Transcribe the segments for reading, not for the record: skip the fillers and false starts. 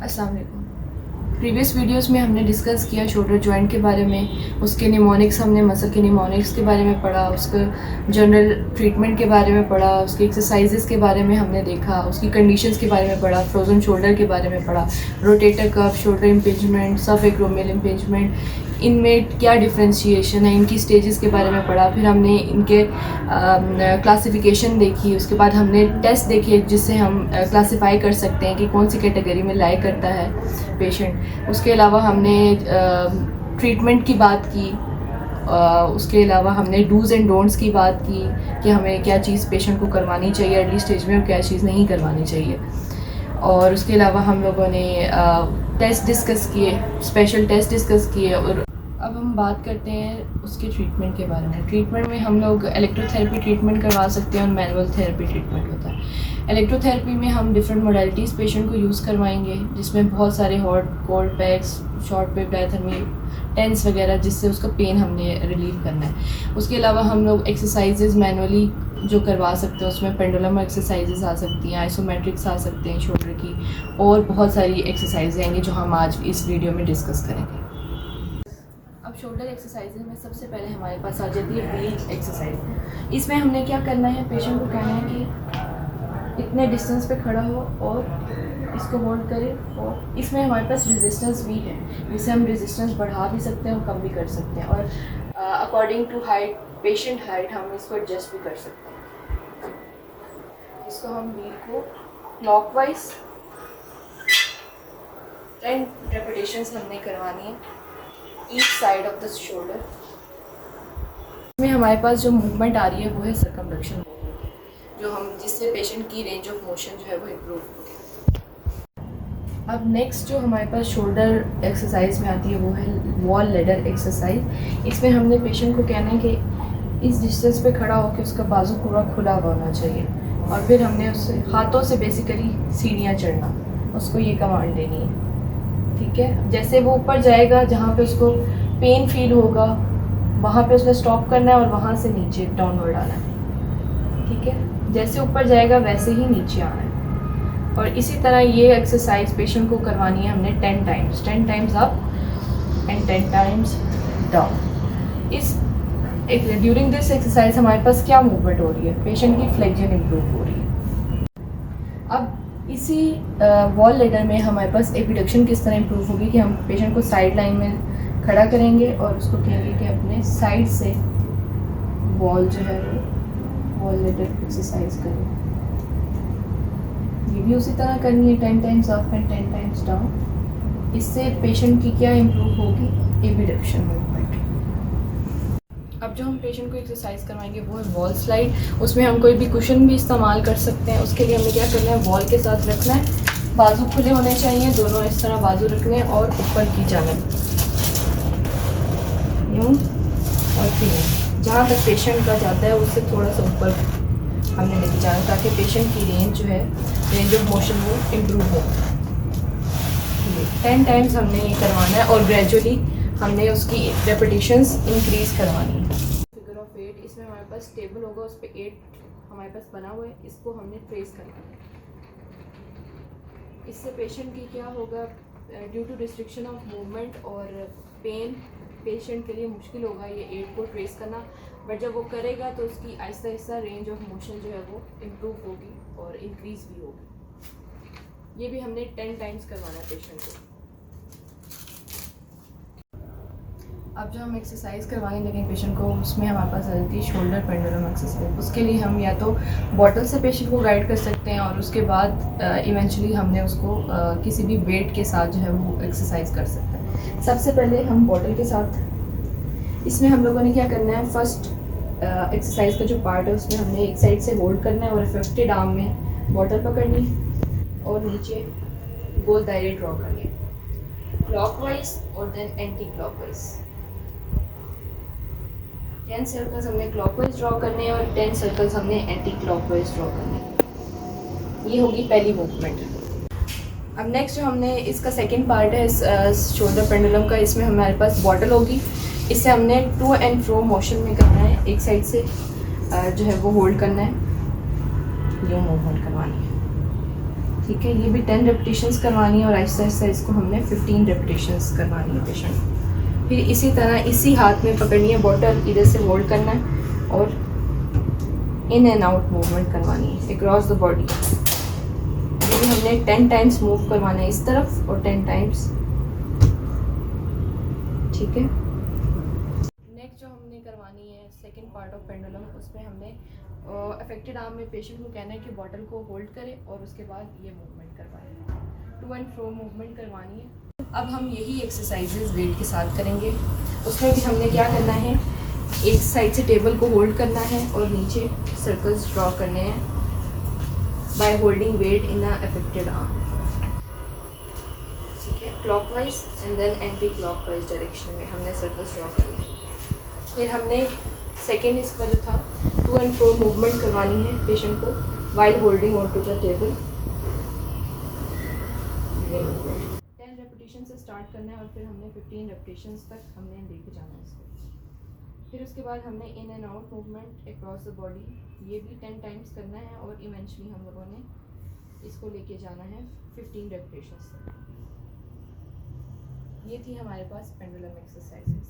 अस्सलाम वालेकुम। Previous videos में हमने डिस्कस किया शोल्डर जॉइंट के बारे में, उसके निमोनिक्स, हमने मसल के निमोनिक्स के बारे में पढ़ा, उसका जनरल ट्रीटमेंट के बारे में पढ़ा, उसकी एक्सरसाइजेस के बारे में हमने देखा, उसकी कंडीशंस के बारे में पढ़ा, फ्रोजन शोल्डर के बारे में पढ़ा, रोटेटर कफ, शोल्डर इम्पिंजमेंट, सब एक्रोमियल इम्पिंजमेंट, इनमें क्या डिफ्रेंशिएशन है, इनकी स्टेजेस के बारे में पढ़ा। फिर हमने इनके क्लासिफिकेशन देखी, उसके बाद हमने टेस्ट देखे जिससे हम क्लासिफाई कर सकते हैं कि कौन सी कैटेगरी में लाई करता है पेशेंट। उसके अलावा हमने ट्रीटमेंट की बात की, उसके अलावा हमने डूज़ एंड डोंट्स की बात की कि हमें क्या चीज़ पेशेंट को करवानी चाहिए अर्ली स्टेज में और क्या चीज़ नहीं करवानी चाहिए। और उसके अलावा हम लोगों ने टेस्ट डिस्कस किए, स्पेशल टेस्ट डिस्कस किए। और अब हम बात करते हैं उसके ट्रीटमेंट के बारे में। ट्रीटमेंट में हम लोग इलेक्ट्रोथेरेपी ट्रीटमेंट करवा सकते हैं और मैनुअल थेरेपी ट्रीटमेंट होता है। इलेक्ट्रोथेरेपी में हम डिफरेंट मोडालिटीज़ पेशेंट को यूज़ करवाएंगे, जिसमें बहुत सारे hot cold packs, short wave diathermy, TENS वगैरह, जिससे उसका पेन हमने रिलीव करना है। उसके अलावा हम लोग एक्सरसाइजेज मैनुअली जो करवा सकते हैं, उसमें पेंडुलम एक्सरसाइजेज आ सकती हैं, आइसोमेट्रिक्स आ सकते हैं शोल्डर की, और बहुत सारी एक्सरसाइज आएंगी जो हम आज इस वीडियो में डिस्कस करेंगे। अब शोल्डर एक्सरसाइजेज में सबसे पहले हमारे पास आ जाती है व्हील एक्सरसाइज। इसमें हमने क्या करना है, पेशेंट को कहना है कि इतने डिस्टेंस पे खड़ा हो और इसको होल्ड करें। और इसमें हमारे पास रेजिस्टेंस भी है, जिससे हम रेजिस्टेंस बढ़ा भी सकते हैं और कम भी कर सकते हैं, और according to height, patient height, हम इसको एडजस्ट भी कर सकते हैं। इसको हम व्हील को क्लॉकवाइज 10 रेपिटेशंस हमने करवानी है each side of the shoulder. इसमें हमारे पास जो मूवमेंट आ रही है वो है सर्कमडक्शन मूवमेंट, जो हम जिससे पेशेंट की रेंज ऑफ मोशन जो है वो इम्प्रूव होगी। अब नेक्स्ट जो हमारे पास शोल्डर एक्सरसाइज में आती है वो है वॉल लेडर एक्सरसाइज। इसमें हमने पेशेंट को कहना है कि इस डिस्टेंस पे खड़ा होकर उसका बाजू पूरा खुला हुआ होना चाहिए, और फिर हमने उससे हाथों से बेसिकली सीढ़ियाँ चढ़ना, उसको ये कमांड देनी है। ठीक है, जैसे वो ऊपर जाएगा, जहाँ पे उसको पेन फील होगा वहाँ पे उसने स्टॉप करना है और वहाँ से नीचे डाउनवर्ड आना है। ठीक है, जैसे ऊपर जाएगा वैसे ही नीचे आना है। और इसी तरह ये एक्सरसाइज पेशेंट को करवानी है हमने 10 times up and 10 times down. इस ड्यूरिंग दिस एक्सरसाइज हमारे पास क्या मूवमेंट हो रही है, पेशेंट की फ्लेक्जन इम्प्रूव हो रही है। अब इसी वॉल लेडर में हमारे पास एबिडक्शन किस तरह इम्प्रूव होगी कि हम पेशेंट को साइड लाइन में खड़ा करेंगे और उसको कहेंगे कि अपने साइड से वॉल जो है वो वॉल लेडर एक्सरसाइज करें। ये भी उसी तरह करनी है 10 times up and 10 times down. इससे पेशेंट की क्या इम्प्रूव होगी, एबिडक्शन मूवमेंट। अब जो हम पेशेंट को एक्सरसाइज करवाएंगे वो है वॉल स्लाइड। उसमें हम कोई भी कुशन भी इस्तेमाल कर सकते हैं। उसके लिए हमें क्या करना है, वॉल के साथ रखना है, बाजू खुले होने चाहिए, दोनों इस तरह बाजू रखने हैं और ऊपर की जानिब यूँ और फिर जहाँ तक पेशेंट का जाता है उससे थोड़ा सा ऊपर हमने लेके जाना, ताकि पेशेंट की रेंज जो है, रेंज ऑफ मोशन वो इम्प्रूव हो। 10 टाइम्स हमने ये करवाना है और ग्रेजुअली हमने उसकी रेपिटेशंस इंक्रीज़ करवानी है। फिगर ऑफ 8, इसमें हमारे पास टेबल होगा, उस पर 8 हमारे पास बना हुआ है, इसको हमने ट्रेस करना है। इससे पेशेंट की क्या होगा, due to restriction of movement और पेन, पेशेंट के लिए मुश्किल होगा ये 8 को ट्रेस करना, बट जब वो करेगा तो उसकी Aahista Aahista range of motion जो है वो इम्प्रूव होगी और इंक्रीज़ भी होगी। ये भी हमने 10 टाइम्स करवाना है पेशेंट को। अब जो हम एक्सरसाइज करवाने लगे पेशेंट को, उसमें हमारे पास आ जाती है शोल्डर पेंडुलम एक्सरसाइज। उसके लिए हम या तो बॉटल से पेशेंट को गाइड कर सकते हैं और उसके बाद इवेंचुअली हमने उसको किसी भी वेट के साथ जो है वो एक्सरसाइज कर सकते हैं। सबसे पहले हम बॉटल के साथ, इसमें हम लोगों ने क्या करना है, फर्स्ट एक्सरसाइज का जो पार्ट है उसमें हमने एक साइड से होल्ड करना है और अफेक्टेड आर्म में बॉटल पकड़नी और नीचे गोल दायरे ड्रॉ करने, क्लॉकवाइज और देन एंटी क्लॉकवाइज। 10 सर्कल्स हमने क्लॉकवाइज ड्रॉ करने हैं और 10 सर्कल्स हमने एंटी क्लॉकवाइज ड्रॉ करने हैं। ये होगी पहली मूवमेंट। अब नेक्स्ट जो हमने, इसका सेकंड पार्ट है शोल्डर पेंडुलम का। इसमें हमारे पास बॉटल होगी, इससे हमने टू एंड फ्रो मोशन में करना है, एक साइड से जो है वो होल्ड करना है, यूँ मूवमेंट करवानी है। ठीक है, ये भी 10 रेपिटेशंस करवानी है और आहिस्ता आहिस्ता इसको हमने 15 रेपिटेशंस करवानी है पेशेंट को। फिर इसी तरह इसी हाथ में पकड़नी है बॉटल, इधर से होल्ड करना है और इन एंड आउट मूवमेंट करवानी है अक्रॉस द बॉडी। ये हमने 10 टाइम्स मूव करवाना है इस तरफ और 10 टाइम्स, ठीक है। नेक्स्ट जो हमने करवानी है सेकंड पार्ट ऑफ पेंडुलम, उसमें हमने अफेक्टेड आर्म में पेशेंट को कहना है कि बॉटल को होल्ड करे और उसके बाद ये मूवमेंट करवाए, टू एंड फ्रो मूवमेंट करवानी है। अब हम यही एक्सरसाइजेज वेट के साथ करेंगे। उसमें भी हमने क्या करना है, एक साइड से टेबल को होल्ड करना है और नीचे सर्कल्स ड्रॉ करने हैं by holding weight in a affected arm, ठीक है। Clockwise and then anti clockwise direction में हमने सर्कल्स ड्रॉ करने हैं। फिर हमने सेकेंड इसका जो था टू एंड फ्रो मूवमेंट करवानी है पेशेंट को while holding on to the table. 10 repetition से स्टार्ट करना है और फिर हमने 15 रेपिटेशन तक हमने लेके जाना है इसको। फिर उसके बाद हमने in and out movement across the body, ये भी 10 टाइम्स करना है और इवेंचुअली हम लोगों ने इसको लेके जाना है 15 रेपिटेशन तक। ये थी हमारे पास पेंडुलम एक्सरसाइजेस।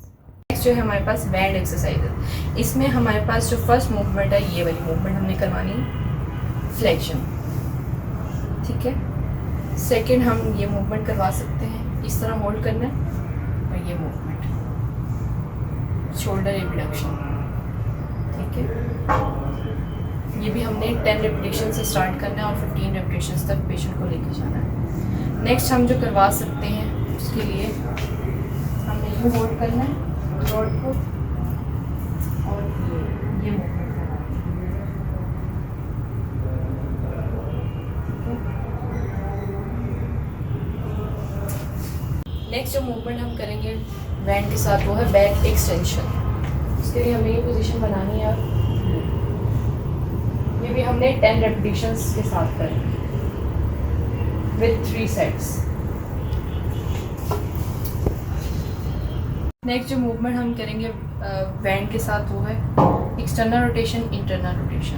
नेक्स्ट जो है हमारे पास बैंड एक्सरसाइजेस। इसमें हमारे पास जो फर्स्ट मूवमेंट है ये वाली मूवमेंट हमने करवानी फ्लेक्शन, ठीक है। सेकंड हम ये मूवमेंट करवा सकते हैं, इस तरह होल्ड करना है और ये मूवमेंट शोल्डर एबडक्शन, ठीक है। ये भी हमने 10 रेपिटेशन से स्टार्ट करना है और 15 रेपिटेशन तक पेशेंट को लेकर जाना है। नेक्स्ट हम जो करवा सकते हैं उसके लिए हमने यूँ होल्ड करना है रॉड को और ये मूवमेंट करना है, नेक्स्ट जो मूवमेंट हम करेंगे बैंड के साथ वो है बैक एक्सटेंशन। उसके लिए हमें ये पोजीशन बनानी है, ये भी हमने 10 रेपिटेशंस के साथ करेंगे विद 3 सेट्स। नेक्स्ट जो मूवमेंट हम करेंगे बैंड के साथ वो है एक्सटर्नल रोटेशन, इंटरनल रोटेशन,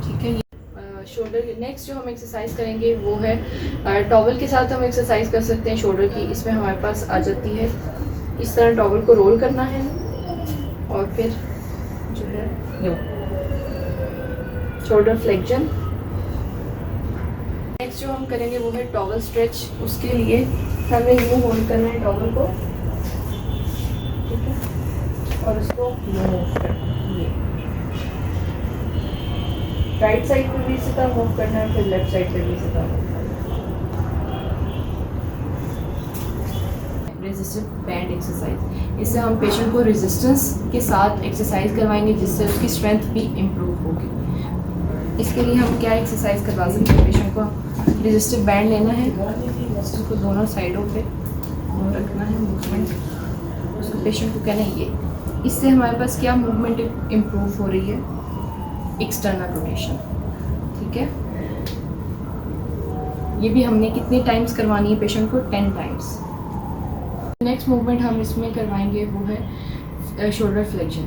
ठीक है। शोल्डर नेक्स्ट जो हम एक्सरसाइज करेंगे वो है टॉवल के साथ हम एक्सरसाइज कर सकते हैं शोल्डर की। इसमें हमारे पास आ जाती है इस तरह टॉवल को रोल करना है और फिर जो है यूँ शोल्डर फ्लेक्शन। नेक्स्ट जो हम करेंगे वो है टॉवल स्ट्रेच। उसके लिए हमें यूँ होल्ड करना है टॉवल को, ठीक है, और उसको मूव करना है, ये राइट साइड पे भी इसी तरह मूव करना है, फिर लेफ्ट साइड पे भी इसी तरह मूव करना है। रेजिस्टेंस बैंड एक्सरसाइज, इससे हम पेशेंट को रेजिस्टेंस के साथ एक्सरसाइज करवाएंगे जिससे उसकी स्ट्रेंथ भी इम्प्रूव होगी। इसके लिए हम क्या एक्सरसाइज करवा सकते हैं, पेशेंट को रेजिस्टिव बैंड लेना है, उसको दोनों साइडों पे रखना है मूवमेंट, उसको पेशेंट को कहना है ये। इससे हमारे पास क्या मूवमेंट इम्प्रूव हो रही है, एक्सटर्नल रोटेशन, ठीक है। ये भी हमने कितने टाइम्स करवानी है पेशेंट को, 10 टाइम्स। नेक्स्ट मूवमेंट हम इसमें करवाएंगे वो है शोल्डर फ्लेक्शन।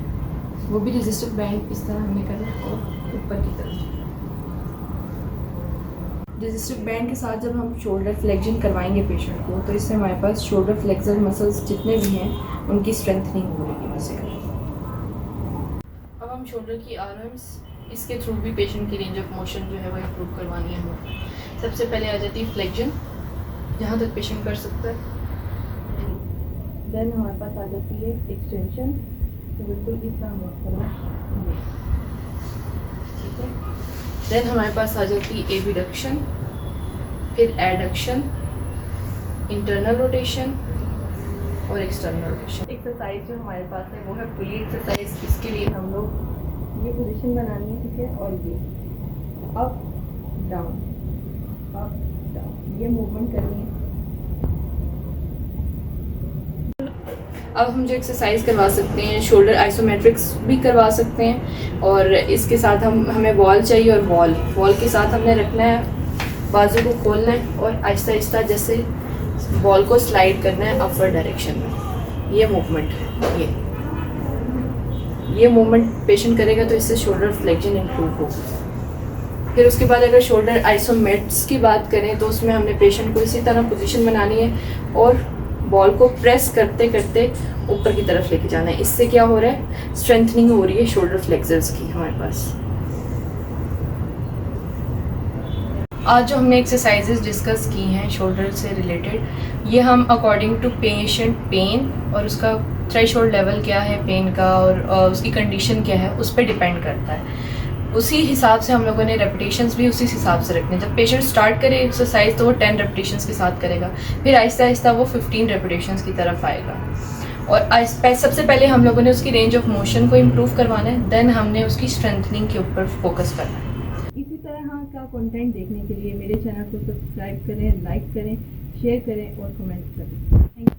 वो भी रेजिस्टिव बैंड इस तरह हमने करना है और ऊपर की तरफ। रेजिस्टिव बैंड के साथ जब हम शोल्डर फ्लेक्शन करवाएंगे पेशेंट को तो इससे हमारे पास शोल्डर फ्लेक्सर मसल्स जितने भी हैं उनकी स्ट्रेंथनिंग हो रही है बेसिकली। अब हम शोल्डर की आर्म्स इसके थ्रू भी पेशेंट की रेंज ऑफ मोशन जो है वो इम्प्रूव करवानी है हमें। सबसे पहले आ जाती है फ्लेक्शन, जहाँ तक पेशेंट कर सकता है। देन हमारे पास आ जाती है एक्सटेंशन, तो बिल्कुल इस तरह मूव करना, ठीक है। देन हमारे पास आ जाती है एबडक्शन, फिर एडक्शन, इंटरनल रोटेशन और एक्सटर्नल रोटेशन। एक्सरसाइज जो हमारे पास है वो है पुली एक्सरसाइज। इसके लिए हम लोग ये पोजीशन बनानी है, ठीक है, और ये अप डाउन ये मूवमेंट करनी है। अब हम जो एक्सरसाइज करवा सकते हैं शोल्डर आइसोमेट्रिक्स भी करवा सकते हैं, और इसके साथ हमें वॉल चाहिए, और वॉल के साथ हमने रखना है, बाजू को खोलना है और आहिस्ता आहिस्ता जैसे बॉल को स्लाइड करना है अपवर्ड डायरेक्शन में। ये मूवमेंट है, ये मूवमेंट पेशेंट करेगा तो इससे शोल्डर फ्लेक्शन इम्प्रूव होगा। फिर उसके बाद अगर शोल्डर आइसोमेट्स की बात करें तो उसमें हमने पेशेंट को इसी तरह पोजीशन बनानी है और बॉल को प्रेस करते करते ऊपर की तरफ लेके जाना है। इससे क्या हो रहा है, स्ट्रेंथनिंग हो रही है शोल्डर फ्लेक्सर्स की हमारे पास। आज जो हमने एक्सरसाइजेज डिस्कस की हैं शोल्डर से रिलेटेड, ये हम अकॉर्डिंग टू पेशेंट पेन और उसका थ्रेशोल्ड लेवल क्या है पेन का और उसकी कंडीशन क्या है उस पर डिपेंड करता है। उसी हिसाब से हम लोगों ने रेपिटेशंस भी उसी हिसाब से रखने। जब पेशेंट स्टार्ट करे एक्सरसाइज तो वो 10 रेपिटेशंस के साथ करेगा, फिर आहिस्ता आहिस्ता वो 15 रेपिटेशंस की तरफ आएगा। और सबसे पहले हम लोगों ने उसकी रेंज ऑफ मोशन को इम्प्रूव करवाना है, देन हमने उसकी स्ट्रेंथनिंग के ऊपर फोकस करना है। इसी तरह का कंटेंट देखने के लिए मेरे चैनल को सब्सक्राइब करें, लाइक करें, शेयर करें और कमेंट करें। Thank you.